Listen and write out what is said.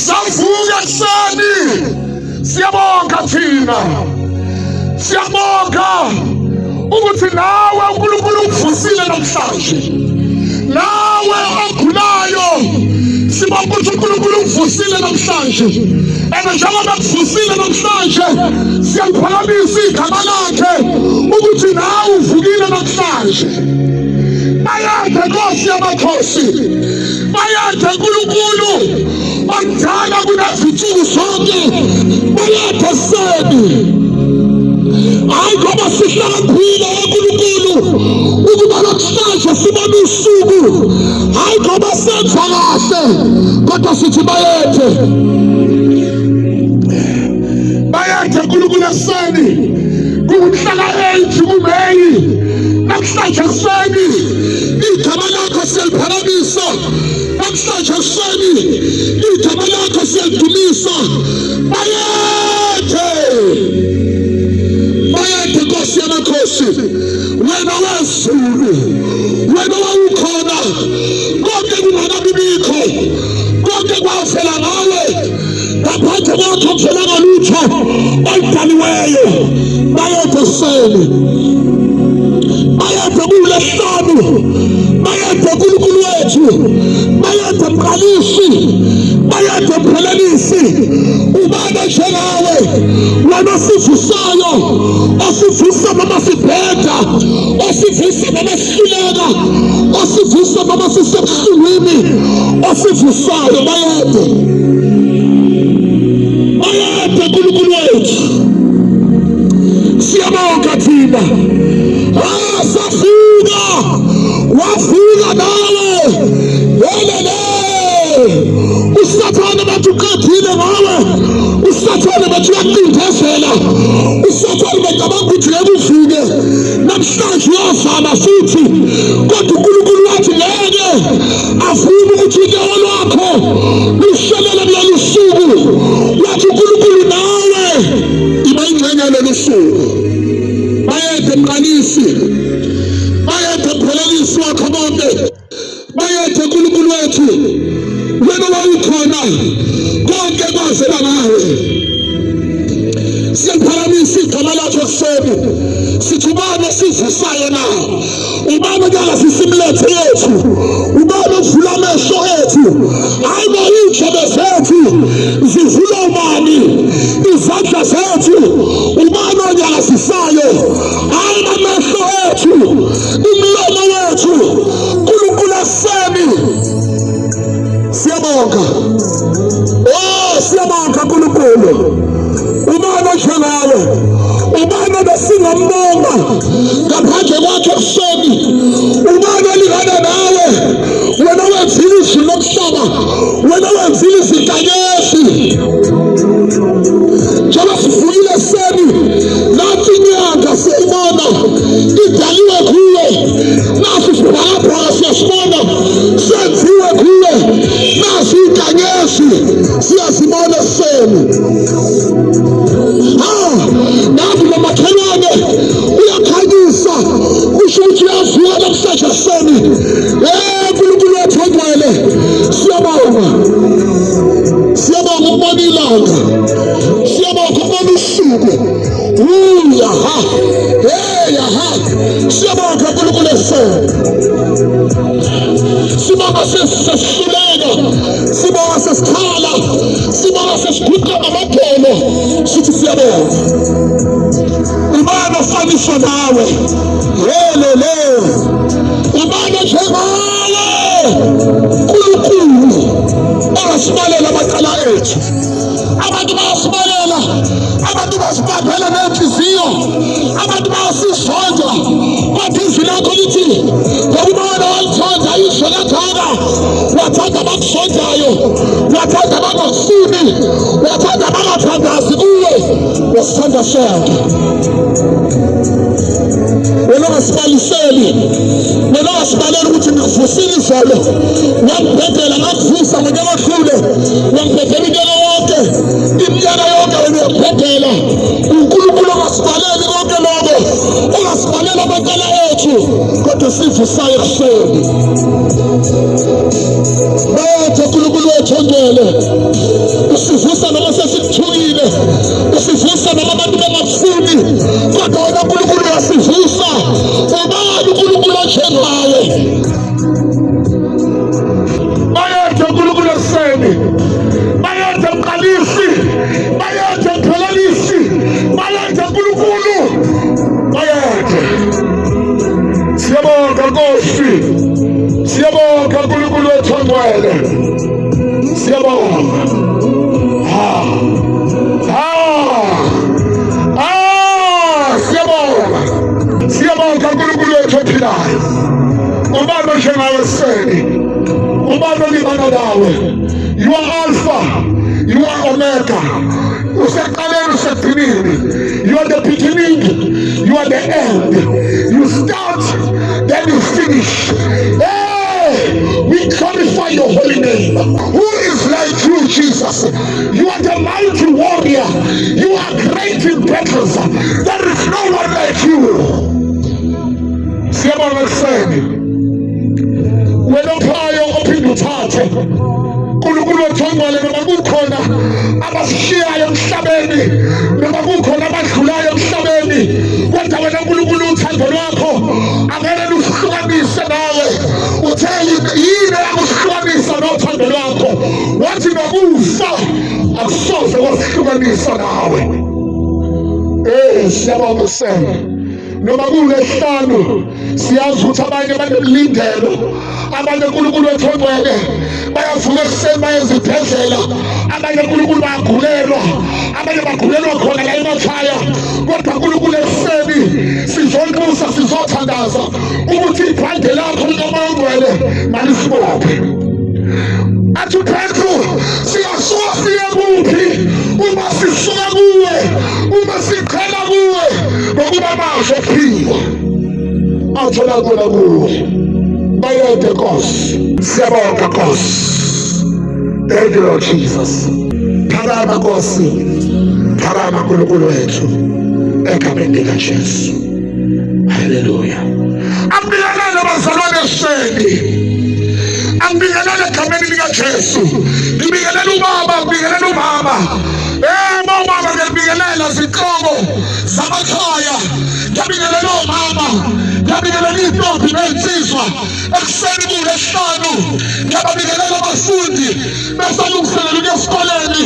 savuka ekuseni siyabonga thina, siyabonga ukuthi nawe uNkulunkulu uvusile namhlanje. Nawe ogulayo sibonga ukuthi uNkulunkulu uvusile namhlanje, njengoba kuvusile namhlanje siyaliphakamisa igama lakhe ukuthi nawe uvukile namhlanje. Bayade Nkosi yamakhosi, bayade Nkulunkulu odala kunezinsuku zonke, bayade Seni. Hayi ngoba sihlakaniphile uNkulunkulu ukuba namhlanje sibone usuku, hayi ngoba senza kahle, kodwa sithi bayede. Bayade Nkulunkulu ekuseni kumhla ka-8 kuMeyi, namhlanje ekuseni igama lakho siyaliphakamisa, namhlanje ekuseni igama lakho siyalidumisa. Bayede Nkosi yamakhosi, wena wezulu, wena wawukhona, konke kungakabi bikho, konke kwavela ngawe, ngaphandle kwakho akuvelanga lutho oludaliweyo. Bayede Seni, bayede kuLwesihlanu, bayede Nkulunkulu wethu, bayede Mqalisi, bayede Mphelelisi. Ubaba njengawe, wena osivusayo, osivusa noma sibheda, osivusa noma sihluleka, osivusa noma sisebuhlungwini, osivusayo. Bayede Nkulunkulu wethu, siyabonga thina. Safika, wafika nawe. Usathane bathi uqedile ngawe, usathane bathi uyakucindezela, usathane becabanga ukuthi ngeke ufike, namhlanje uyavala futhi, kodwa uNkulunkulu wathi ngeke avuma ukuthi unyaka lwakho lushelele kulolu suku. Wathi uNkulunkulu nawe iba ingxenye yalolu suku. Bayede Mqalisi, bayede Mphelelisi wakho bonke, bayede Nkulunkulu wethu, wena wawukhona, konke kwavela ngawe. Siyaliphakamisa igama lakho ekuseni, sithi ubani osivusayo na, ubani onyaka sisimlethe yethu, ubani ovula amehlo ethu, hayi ngey'ndlebe zethu zivula ubani, izandla zethu ubani onyaka sisayo, hayi amehlo ethu, umlomo wethu. Nkulunkulu ekuseni siyabonga, siyabonga Nkulunkulu. Ubani njengawe, ubani besingambonga ngaphandle kwakhe ekuseni, ubani olingana nawe, wena wenzile izulu nomhlaba, wena wenzile izinkanyezi. Njengoba sivukile ekuseni, nathi inyanga siyayibona idaliwe kuwe, nathi isibhakabhaka siyasibona senziwe kuwe, nathi izinkanyezi siyazibona ekuseni. Nathi nomakhelwane uyakhanyisa, kusho ukuthi uyavuka namhlanje ekuseni. Nkulunkulu wethu ongcwele, siyabonga, siyabonga ukubona ilanga, siyabonga ukubona usuku. Yaha, siyabonga Nkulunkulu ekuseni. Sibonga sesihluleka, sibonga sesikhala, sibonga sesiguqa amadolo, sithi siyabonga. Ubani ofaniswa nawe, ubani njengawe, Nkulunkulu ongasibalela amacala ethu. Abantu bayasibalela, abantu basibambela nenhliziyo, abantu bayasizonda, kodwa izwi lakho lithi ngokuba wena walithanda izwe kangaka, wathanda abakuzondayo, wathanda abangakufuni, wathanda abangathandazi kuwe, wasithanda sonke. Wena ungasibaliseli, wena ungasibalela ukuthi ngikuvusile izolo, wangibhedela ngakuvusa ngonyaka odlule, wangibhedela unyaka wonke, iminyaka yonke wena uyakubhedela. uNkulunkulu ongasibaleli konke lokho, ongasibalela amacala ethu, kodwa sivusayo ekuseni. Bayede Nkulunkulu wethu ongcwele, usivusa noma sesikuthukile, usivusa noma abantu bengakufuni, kodwa wena uNkulunkulu uyasivusa. Ubani uNkulunkulu onjengawe? Bayethe uNkulunkulu eseni, bayethe mqalisi, bayethe mphelelisi, bayethe uNkulunkulu, bayethe. Siyabonga Nkosi, siyabonga uNkulunkulu wethu ongcwele, siyabonga. Siyabonga, siyabonga uNkulunkulu wethu ophilayo. Ubani onjengawe eseni, ubani olingana nawe? You are Alpha, you are Omega. Usekuqaleni, usekugcineni. You are the beginning, you are the end. You start, then you finish. Hey, we glorify your holy name. Who is like you, Jesus? You are the mighty warrior. You are great in battles. There is no one like you. Siyabonga eseni, wena ophayo ophinde uthathe. uNkulunkulu wethu ongcwele, noma kukhona abasishiyayo emhlabeni, noma kukhona abadlulayo emhlabeni, kodwa wena uNkulunkulu uthando lwakho angeke lusihlukanise nawe. Uthe yini yakusihlukanisa nothando lwakho? Wathi nokufa akusoze kwasihlukanisa nawe. Siyabonga eseni. Noma kuLwesihlanu siyazi ukuthi abanye banemlindelo, abanye uNkulunkulu wethu ongcwele bayavuka ekuseni bayezibhedlela, abanye uNkulunkulu bayagulelwa, abanye bagulelwa khona la emakhaya, kodwa uNkulunkulu ekuseni sizolibusa, sizothandaza ukuthi ibhande lakho likaMoya oNgcwele malisibophe. Athi uPetru, siyasuka siye kuphi uma sisuka kuwe, uma siqhela kuwe, ngokuba manje ophila atholakala kuwe. Bayethe Nkosi, siyabonga Nkosi. Thank you Lord Jesus. Phakama Nkosi, phakama uNkulunkulu wethu egameni likaJesu. Haleluya. Ambiyelele bazalwane eseni, angibingelele egameni likaJesu. Ngibingelela ubaba, ngibingelela umama. Mama, ngiyabingelela izihloko zamakhaya, ngiyabingelela omama, ngiyabingelela intombi nensizwa ekuseni kuLwesihlanu, ngiyabingelela abafundi besalungiselela ukuya esikoleni.